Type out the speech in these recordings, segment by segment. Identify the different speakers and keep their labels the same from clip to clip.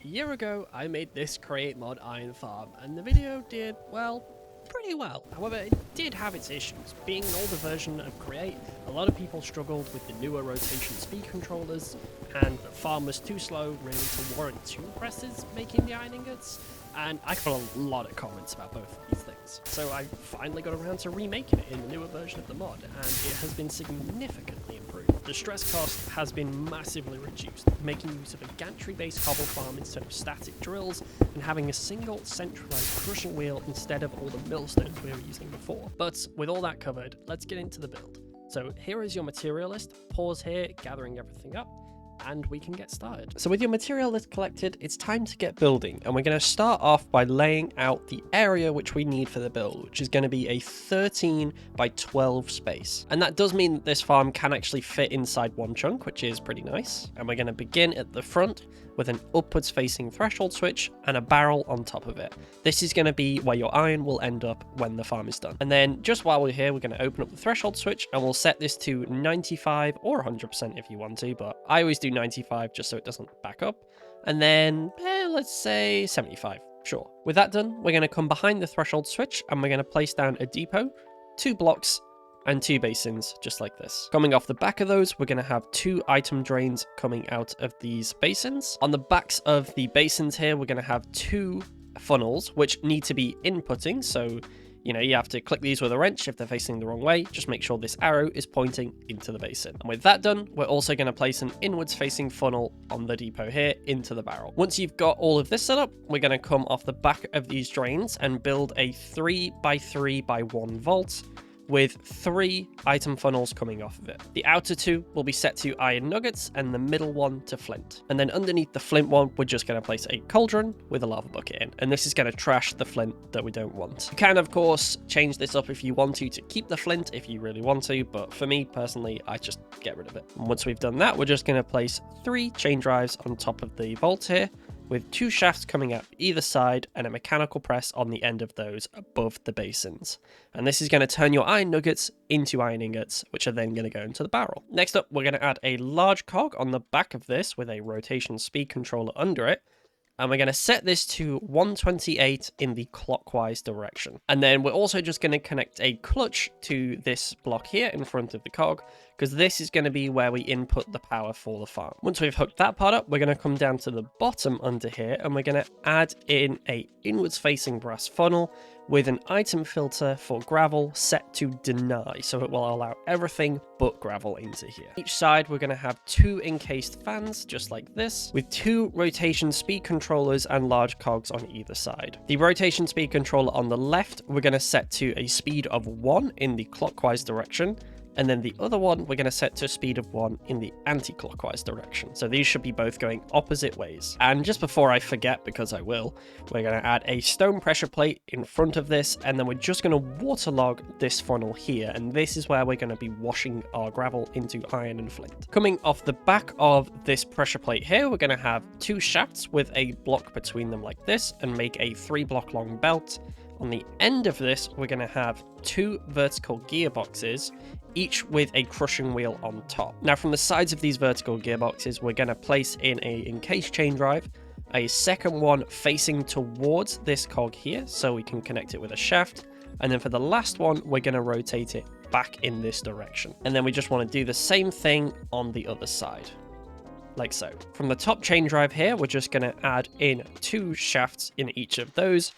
Speaker 1: A year ago, I made this create mod iron farm, and the video did, well, pretty well. However, it did have its issues. Being an older version of Create, a lot of people struggled with the newer rotation speed controllers, and the farm was too slow really to warrant 2 presses making the iron ingots, and I got a lot of comments about both of these things. So I finally got around to remaking it in the newer version of the mod, and it has been significantly improved. The stress cost has been massively reduced, making use of a gantry-based cobble farm instead of static drills, and having a single centralized crushing wheel instead of all the millstones we were using before. But with all that covered, let's get into the build. So here is your material list. Pause here, gathering everything up, and we can get started. So with your material list collected, it's time to get building, and we're going to start off by laying out the area which we need for the build, which is going to be a 13 by 12 space. And that does mean that this farm can actually fit inside one chunk, which is pretty nice. And we're going to begin at the front with an upwards facing threshold switch and a barrel on top of it. This is going to be where your iron will end up when the farm is done. And then just while we're here, we're going to open up the threshold switch and we'll set this to 95 or 100% if you want to, but I always do 95 just so it doesn't back up. And then let's say 75, sure. With that done, we're going to come behind the threshold switch and we're going to place down a depot, 2 blocks, and 2 basins, just like this. Coming off the back of those, we're going to have 2 item drains coming out of these basins. On the backs of the basins here, we're going to have 2 funnels, which need to be inputting. So, you know, you have to click these with a wrench if they're facing the wrong way. Just make sure this arrow is pointing into the basin. And with that done, we're also going to place an inwards facing funnel on the depot here into the barrel. Once you've got all of this set up, we're going to come off the back of these drains and build a 3 by 3 by 1 vault with 3 item funnels coming off of it. The outer 2 will be set to iron nuggets and the middle one to flint. And then underneath the flint one, we're just going to place a cauldron with a lava bucket in. And this is going to trash the flint that we don't want. You can, of course, change this up if you want to keep the flint if you really want to, but for me personally, I just get rid of it. And once we've done that, we're just going to place 3 chain drives on top of the vault here, with 2 shafts coming out either side and a mechanical press on the end of those above the basins. And this is going to turn your iron nuggets into iron ingots, which are then going to go into the barrel. Next up, we're going to add a large cog on the back of this with a rotation speed controller under it. And we're going to set this to 128 in the clockwise direction. And then we're also just going to connect a clutch to this block here in front of the cog, because this is going to be where we input the power for the farm. Once we've hooked that part up, we're going to come down to the bottom under here, and we're going to add in a inwards facing brass funnel with an item filter for gravel set to deny, so it will allow everything but gravel into here. Each side we're going to have 2 encased fans just like this, with 2 rotation speed controllers and large cogs on either side. The rotation speed controller on the left we're going to set to a speed of 1 in the clockwise direction, and then the other one we're going to set to a speed of 1 in the anti-clockwise direction. So these should be both going opposite ways. And just before I forget, because I will, we're going to add a stone pressure plate in front of this, and then we're just going to waterlog this funnel here, and this is where we're going to be washing our gravel into iron and flint. Coming off the back of this pressure plate here, we're going to have 2 shafts with a block between them like this, and make a 3 block long belt. On the end of this, we're going to have 2 vertical gearboxes, each with a crushing wheel on top. Now, from the sides of these vertical gearboxes, we're going to place in a encased chain drive, a second one facing towards this cog here, so we can connect it with a shaft. And then for the last one, we're going to rotate it back in this direction. And then we just want to do the same thing on the other side, like so. From the top chain drive here, we're just going to add in 2 shafts in each of those,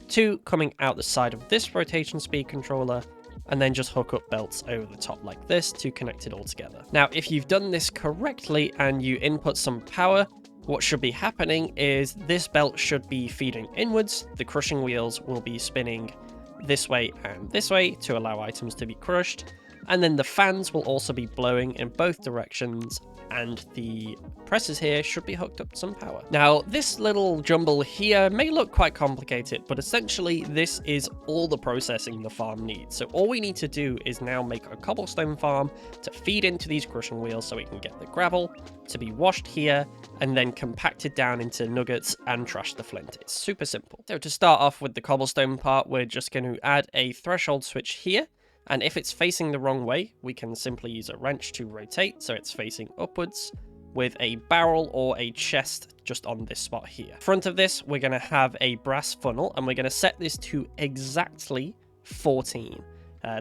Speaker 1: 2 coming out the side of this rotation speed controller, and then just hook up belts over the top like this to connect it all together. Now, if you've done this correctly and you input some power, what should be happening is this belt should be feeding inwards, the crushing wheels will be spinning this way and this way to allow items to be crushed, and then the fans will also be blowing in both directions, and the presses here should be hooked up to some power. Now, this little jumble here may look quite complicated, but essentially this is all the processing the farm needs. So all we need to do is now make a cobblestone farm to feed into these crushing wheels so we can get the gravel to be washed here and then compacted down into nuggets and trash the flint. It's super simple. So to start off with the cobblestone part, we're just going to add a threshold switch here. And if it's facing the wrong way, we can simply use a wrench to rotate so it's facing upwards. with a barrel or a chest just on this spot here. Front of this, we're going to have a brass funnel, and we're going to set this to exactly 14.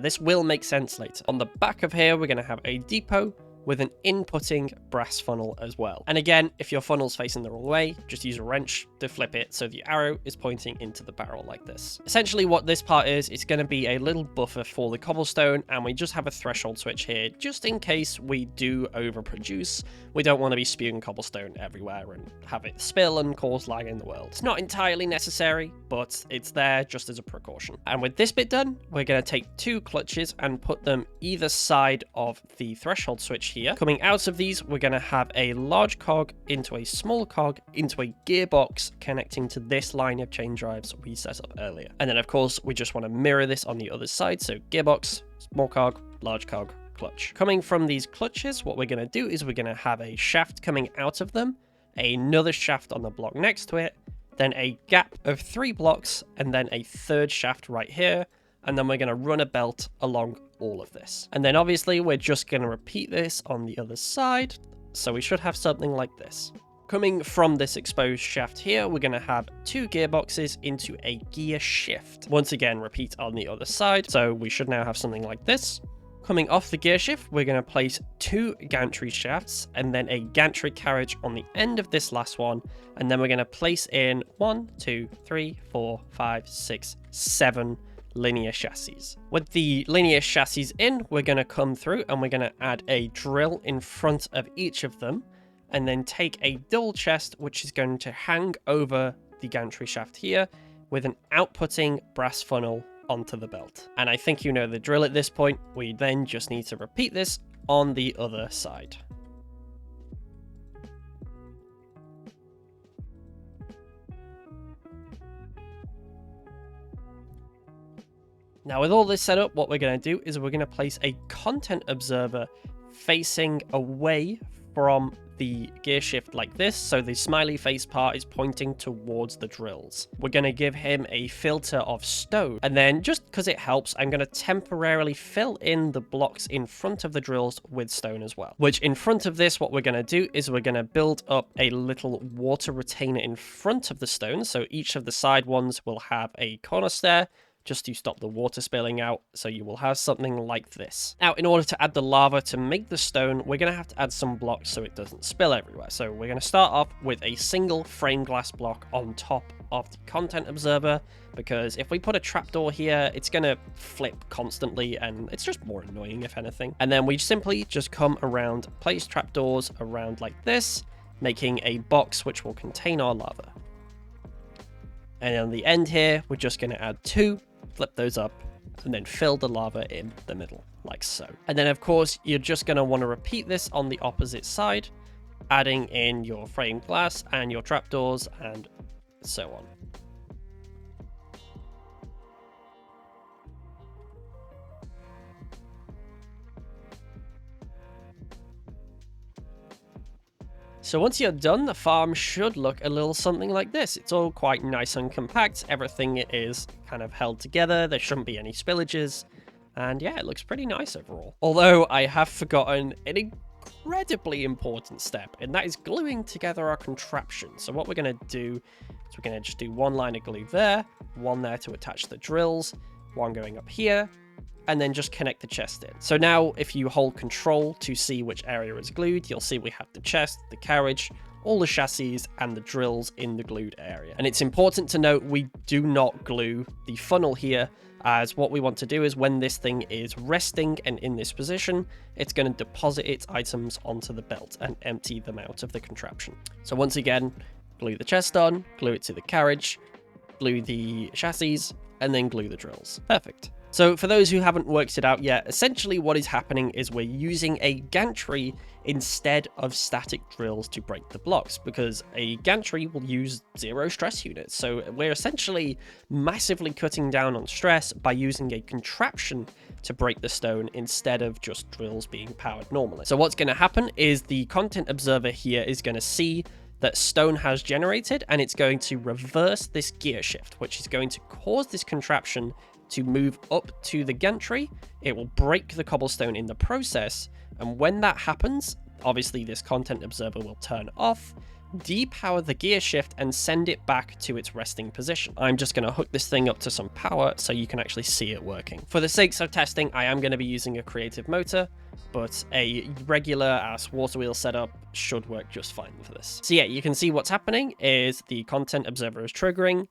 Speaker 1: This will make sense later. On the back of here, we're going to have a depot with an inputting brass funnel as well. And again, if your funnel's facing the wrong way, just use a wrench to flip it so the arrow is pointing into the barrel like this. Essentially what this part is, it's going to be a little buffer for the cobblestone, and we just have a threshold switch here just in case we do overproduce. We don't want to be spewing cobblestone everywhere and have it spill and cause lag in the world. It's not entirely necessary, but it's there just as a precaution. And with this bit done, we're going to take 2 clutches and put them either side of the threshold switch here. Coming out of these, we're going to have a large cog into a small cog into a gearbox connecting to this line of chain drives we set up earlier. And then of course, we just want to mirror this on the other side. So gearbox, small cog, large cog, clutch. Coming from these clutches, what we're going to do is we're going to have a shaft coming out of them, another shaft on the block next to it, then a gap of 3 blocks, and then a third shaft right here. And then we're going to run a belt along all of this. And then obviously we're just going to repeat this on the other side. So we should have something like this. Coming from this exposed shaft here, we're going to have 2 gearboxes into a gear shift. Once again, repeat on the other side. So we should now have something like this. Coming off the gear shift, we're going to place 2 gantry shafts and then a gantry carriage on the end of this last one. And then we're going to place in 1, 2, 3, 4, 5, 6, 7 linear chassis. With the linear chassis in, we're going to come through and we're going to add a drill in front of each of them, and then take a double chest which is going to hang over the gantry shaft here with an outputting brass funnel onto the belt. And I think you know the drill at this point. We then just need to repeat this on the other side. Now with all this set up, what we're going to do is we're going to place a content observer facing away from the gear shift like this, so the smiley face part is pointing towards the drills. We're going to give him a filter of stone, and then just because it helps, I'm going to temporarily fill in the blocks in front of the drills with stone as well. Which in front of this, what we're going to do is we're going to build up a little water retainer in front of the stone, so each of the side ones will have a corner stair, just to stop the water spilling out, so you will have something like this. Now, in order to add the lava to make the stone, we're going to have to add some blocks so it doesn't spill everywhere. So we're going to start off with a single frame glass block on top of the content observer, because if we put a trapdoor here, it's going to flip constantly, and it's just more annoying if anything. And then we simply just come around, place trapdoors around like this, making a box which will contain our lava. And on the end here, we're just going to add 2, flip those up, and then fill the lava in the middle, like so. And then, of course, you're just going to want to repeat this on the opposite side, adding in your framed glass and your trapdoors, and so on. So once you're done, the farm should look a little something like this. It's all quite nice and compact. Everything is kind of held together. There shouldn't be any spillages. And yeah, it looks pretty nice overall. Although I have forgotten an incredibly important step, and that is gluing together our contraption. So what we're going to do is we're going to just do 1 line of glue there, 1 there to attach the drills, 1 going up here, and then just connect the chest in. So now if you hold control to see which area is glued, you'll see we have the chest, the carriage, all the chassis, and the drills in the glued area. And it's important to note we do not glue the funnel here, as what we want to do is when this thing is resting and in this position, it's going to deposit its items onto the belt and empty them out of the contraption. So once again, glue the chest on, glue it to the carriage, glue the chassis, and then glue the drills. Perfect. So for those who haven't worked it out yet, essentially what is happening is we're using a gantry instead of static drills to break the blocks, because a gantry will use 0 stress units. So we're essentially massively cutting down on stress by using a contraption to break the stone instead of just drills being powered normally. So what's going to happen is the content observer here is going to see that stone has generated, and it's going to reverse this gear shift, which is going to cause this contraption to move up to the gantry. It will break the cobblestone in the process, and when that happens, obviously this content observer will turn off, depower the gear shift, and send it back to its resting position. I'm just going to hook this thing up to some power so you can actually see it working. For the sakes of testing, I am going to be using a creative motor, but a regular ass water wheel setup should work just fine for this. So yeah, you can see what's happening is the content observer is triggering,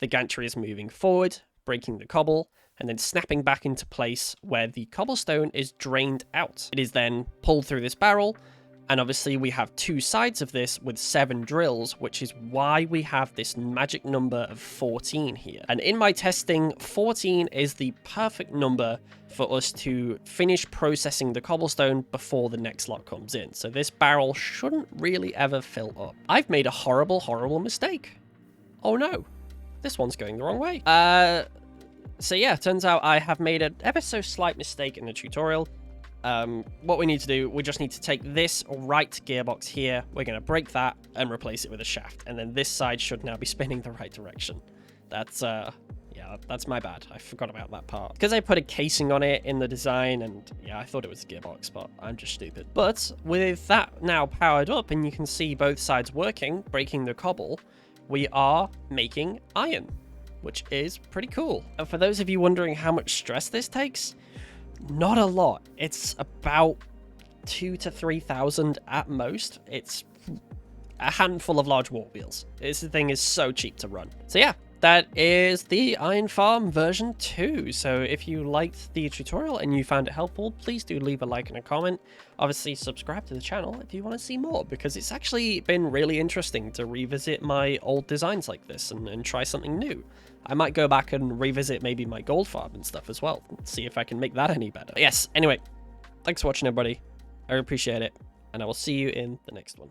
Speaker 1: the gantry is moving forward, breaking the cobble, and then snapping back into place where the cobblestone is drained out. It is then pulled through this barrel, and obviously we have two sides of this with 7 drills, which is why we have this magic number of 14 here. And in my testing, 14 is the perfect number for us to finish processing the cobblestone before the next lot comes in. So this barrel shouldn't really ever fill up. I've made a horrible, horrible mistake. Oh no, this one's going the wrong way. So yeah, turns out I have made an ever so slight mistake in the tutorial. What we need to do, we just need to take this right gearbox here, we're going to break that and replace it with a shaft, and then this side should now be spinning the right direction. That's yeah, that's my bad. I forgot about that part. Because I put a casing on it in the design, and yeah, I thought it was a gearbox, but I'm just stupid. But with that now powered up, and you can see both sides working, breaking the cobble, we are making iron, which is pretty cool. And for those of you wondering how much stress this takes, not a lot. It's about 2,000 to 3,000 at most. It's a handful of large water wheels. This thing is so cheap to run. So yeah, that is the Iron Farm version 2. So if you liked the tutorial and you found it helpful, please do leave a like and a comment. Obviously, subscribe to the channel if you want to see more, because it's actually been really interesting to revisit my old designs like this and try something new. I might go back and revisit maybe my gold farm and stuff as well, see if I can make that any better. Yes, anyway, thanks for watching, everybody. I appreciate it, and I will see you in the next one.